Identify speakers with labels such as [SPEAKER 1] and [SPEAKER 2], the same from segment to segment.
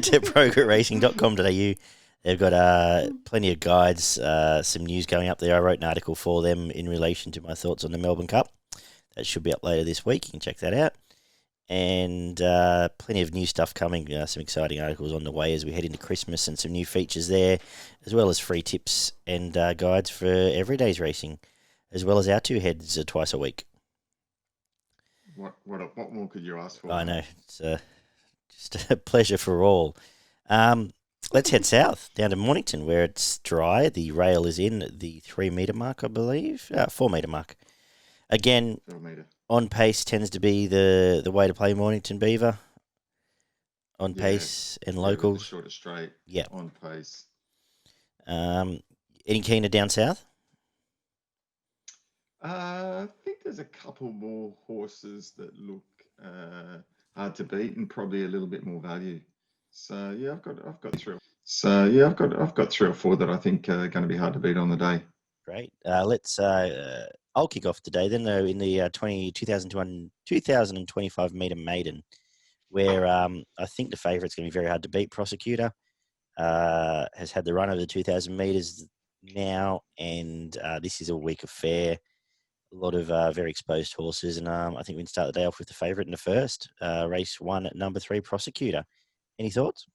[SPEAKER 1] to progressracing.com.au. They've got plenty of guides, some news going up there. I wrote an article for them in relation to my thoughts on the Melbourne Cup. That should be up later this week. You can check that out. And plenty of new stuff coming. Some exciting articles on the way as we head into Christmas, and some new features there, as well as free tips and guides for everyday's racing, as well as our two heads twice a week.
[SPEAKER 2] What more could you ask for?
[SPEAKER 1] I know. It's just a pleasure for all. Let's head south, down to Mornington, where it's dry. The rail is in the 3 metre mark, I believe. 4 metre mark. Again,
[SPEAKER 2] 4 metre.
[SPEAKER 1] On pace tends to be the way to play Mornington Beaver. On pace and local.
[SPEAKER 2] With the shorter straight.
[SPEAKER 1] Yeah.
[SPEAKER 2] On pace.
[SPEAKER 1] Any keener down south?
[SPEAKER 2] I think there's a couple more horses that look hard to beat and probably a little bit more value. So yeah, I've got three. I've got 3 or 4 that I think are going to be hard to beat on the day.
[SPEAKER 1] Great. I'll kick off today then, though, in the 2025 metre maiden, where I think the favourite's going to be very hard to beat. Prosecutor has had the run of the 2,000 metres now, and this is a week of fair. A lot of very exposed horses, and I think we can start the day off with the favourite in the first, race 1 at number 3, Prosecutor. Any thoughts?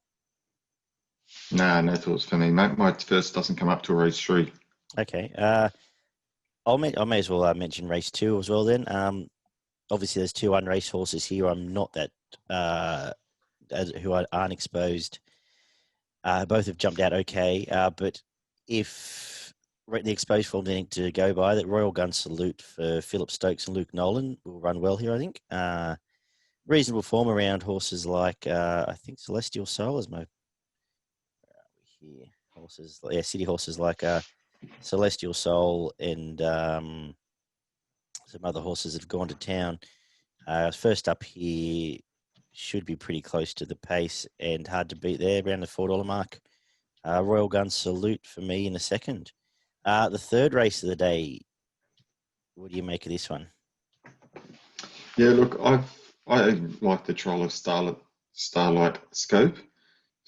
[SPEAKER 2] Nah, no thoughts for me, mate. My first doesn't come up till race 3.
[SPEAKER 1] Okay. I may as well mention race 2 as well then. Obviously, there's 2 unraced horses here. I'm not that who aren't exposed. Both have jumped out okay, but if the exposed form they need to go by, that Royal Gun Salute for Philip Stokes and Luke Nolan will run well here, I think. Reasonable form around horses like I think Celestial Soul is my. Where are we here? Horses, city horses like Celestial Soul and some other horses that have gone to town. First up here should be pretty close to the pace and hard to beat there, around the $4 mark. Royal Gun Salute for me in the second. The third race of the day, what do you make of this one?
[SPEAKER 2] Yeah, look, I like the trial of Starlight Scope.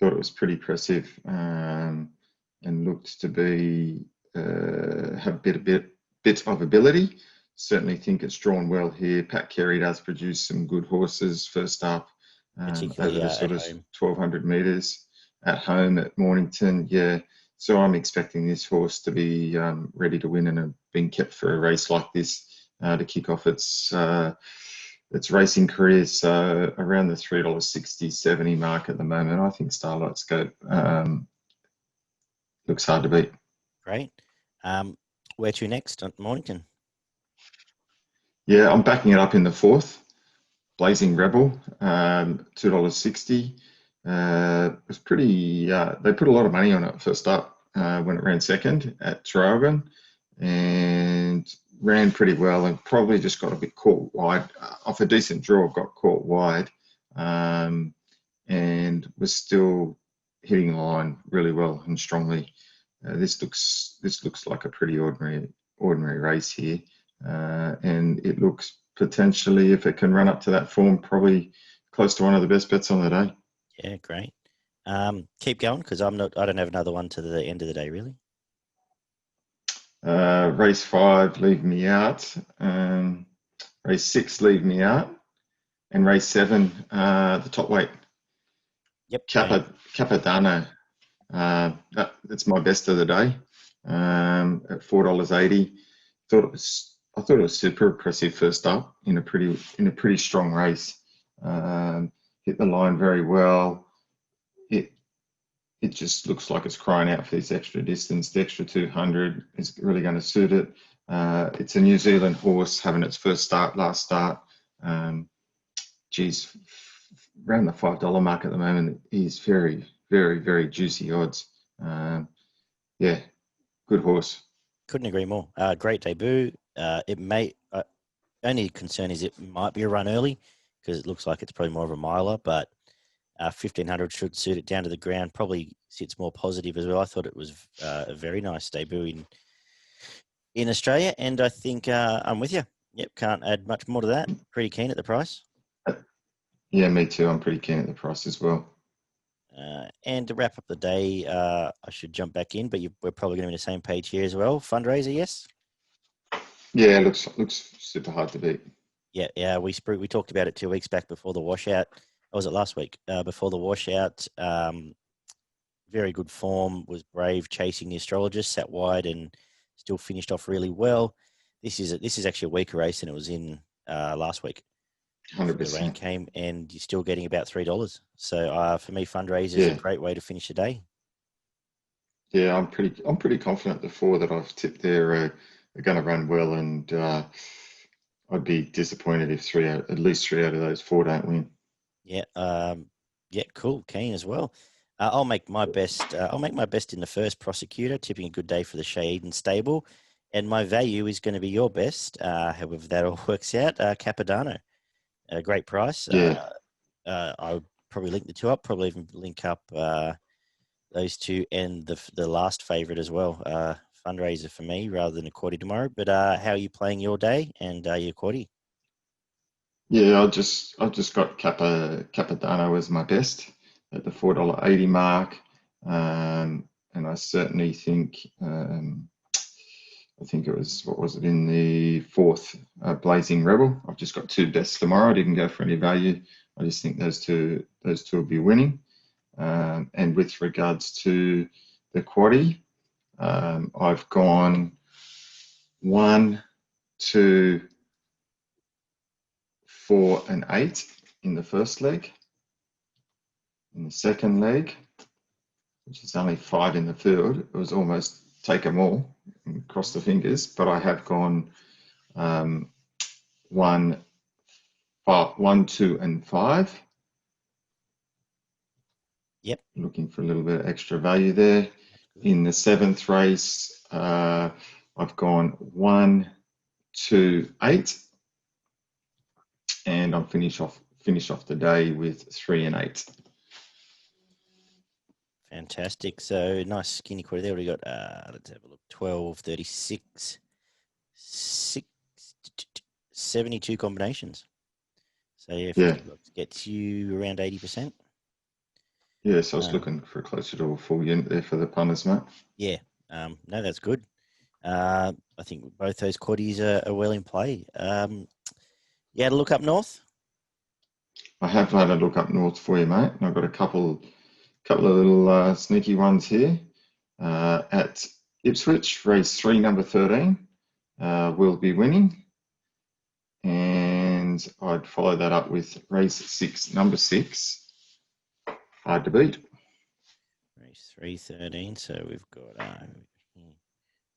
[SPEAKER 2] Thought it was pretty impressive and looked to be have a bit of ability. Certainly think it's drawn well here. Pat Carey does produce some good horses first up over the sort of 1,200 metres at home at Mornington. Yeah, so I'm expecting this horse to be ready to win and have been kept for a race like this to kick off its racing career. So around the $3.60, 70 mark at the moment. I think Starlight Scope looks hard to beat.
[SPEAKER 1] Great. Where to next at Mornington?
[SPEAKER 2] Yeah, I'm backing it up in the fourth. Blazing Rebel, $2.60. It was pretty. They put a lot of money on it first up when it ran second at Traralgon, and ran pretty well, and probably just got a bit caught wide off a decent draw. Got caught wide, and was still hitting the line really well and strongly. This looks like a pretty ordinary race here. And it looks potentially, if it can run up to that form, probably close to one of the best bets on the day.
[SPEAKER 1] Yeah, great. Keep going, because I don't have another one to the end of the day, really.
[SPEAKER 2] Race 5, leave me out. Race 6, leave me out. And race 7, the top weight.
[SPEAKER 1] Yep.
[SPEAKER 2] Capadano. That's my best of the day at $4.80. I thought it was super impressive first up in a pretty strong race. Hit the line very well. It just looks like it's crying out for this extra distance. The extra 200 is really going to suit it. It's a New Zealand horse having its first last start. Around the $5 mark at the moment is very, very, very juicy odds. Yeah, good horse.
[SPEAKER 1] Couldn't agree more. Great debut. It may only concern is it might be a run early, because it looks like it's probably more of a miler, but 1,500 should suit it down to the ground. Probably sits more positive as well. I thought it was a very nice debut in Australia, and I think I'm with you. Yep, can't add much more to that. Pretty keen at the price.
[SPEAKER 2] Yeah, me too. I'm pretty keen at the price as well.
[SPEAKER 1] And to wrap up the day, I should jump back in, but we're probably going to be on the same page here as well. Fundraiser, yes?
[SPEAKER 2] Yeah, looks super hard to beat.
[SPEAKER 1] Yeah. We talked about it 2 weeks back before the washout. Or was it last week? Before the washout, very good form. Was brave chasing the astrologist, sat wide, and still finished off really well. This is actually a weaker race than it was in last week before the rain
[SPEAKER 2] 100%.
[SPEAKER 1] came, and you're still getting about $3. So for me, fundraiser is a
[SPEAKER 2] Yeah,
[SPEAKER 1] great way to finish the day.
[SPEAKER 2] yeah, I'm pretty confident the four that I've tipped there are going to run well, and I'd be disappointed if at least three out of those four don't win.
[SPEAKER 1] Yeah, yeah, cool. Keen as well. I'll make my best. I'll make my best in the first prosecutor, tipping a good day for the Shade and Stable, and my value is going to be your best. However, that all works out. Capadano, a great price.
[SPEAKER 2] Yeah,
[SPEAKER 1] I would probably link the two up. Probably even link up those two and the last favourite as well. Fundraiser for me rather than a quarter tomorrow. But how are you playing your day and your quarter?
[SPEAKER 2] yeah, I just got Capadano as my best at the $4.80 mark, and I certainly think I think it was, what was it, in the fourth, Blazing Rebel. I've just got two bests tomorrow. I didn't go for any value. I just think those two will be winning. And with regards to the quaddie, I've gone 1, 2, 4, and 8 in the first leg. In the second leg, which is only 5 in the field, it was almost take them all and cross the fingers. But I have gone 1, 2, and 5.
[SPEAKER 1] Yep.
[SPEAKER 2] Looking for a little bit of extra value there. In the seventh race, I've gone 1, 2, 8, and I'm finish off the day with 3 and 8.
[SPEAKER 1] Fantastic. So nice skinny quarter there. We got let's have a look. 12, 36, 72 combinations. So yeah,
[SPEAKER 2] Yeah,
[SPEAKER 1] $50 gets you around 80%.
[SPEAKER 2] yeah. So I was looking for closer to a full unit there for the punters, mate.
[SPEAKER 1] Yeah. No, that's good. I think both those quaddies are well in play. You had a look up north?
[SPEAKER 2] I have had a look up north for you, mate. And I've got a couple of little sneaky ones here. At Ipswich, race 3, number 13, will be winning. And I'd follow that up with race 6, number 6, hard to beat.
[SPEAKER 1] Race 313. So we've got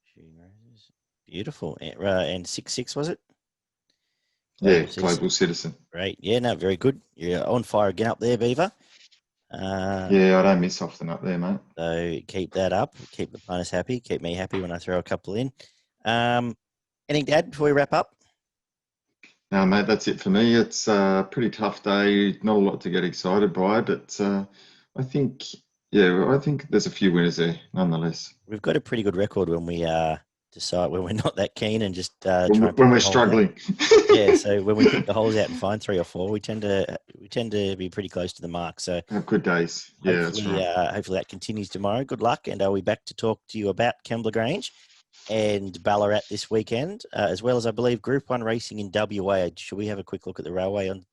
[SPEAKER 1] shooting races. Beautiful. And 6-6 was it?
[SPEAKER 2] Yeah, Global Citizen.
[SPEAKER 1] Great. Yeah, no, very good. You're on fire again up there, Beaver.
[SPEAKER 2] Yeah, I don't miss often up there, mate.
[SPEAKER 1] So keep that up. Keep the punters happy. Keep me happy when I throw a couple in. Anything to add before we wrap up?
[SPEAKER 2] No, mate, that's it for me. It's a pretty tough day. Not a lot to get excited by, but I think, I think there's a few winners there, nonetheless.
[SPEAKER 1] We've got a pretty good record when we decide when we're not that keen and just try
[SPEAKER 2] When,
[SPEAKER 1] and
[SPEAKER 2] when
[SPEAKER 1] pick
[SPEAKER 2] we're
[SPEAKER 1] the holes out.
[SPEAKER 2] struggling.
[SPEAKER 1] Yeah, so when we pick the holes out and find 3 or 4, we tend to be pretty close to the mark. So
[SPEAKER 2] Have good days. Yeah, that's
[SPEAKER 1] hopefully,
[SPEAKER 2] right.
[SPEAKER 1] hopefully that continues tomorrow. Good luck, and I'll be back to talk to you about Kembla Grange and Ballarat this weekend, as well as I believe Group 1 racing in WA. Should we have a quick look at the railway on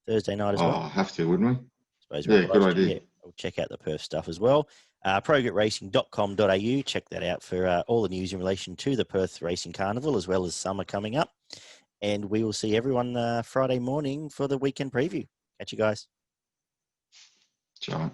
[SPEAKER 1] Thursday night as well?
[SPEAKER 2] Oh, have to, wouldn't we?
[SPEAKER 1] I suppose we're
[SPEAKER 2] Yeah, good
[SPEAKER 1] obliged to.
[SPEAKER 2] idea.
[SPEAKER 1] Yeah, we'll check out the Perth stuff as well. Progetracing.com.au. Check that out for all the news in relation to the Perth Racing Carnival, as well as summer coming up. And we will see everyone Friday morning for the weekend preview. Catch you guys.
[SPEAKER 2] Ciao.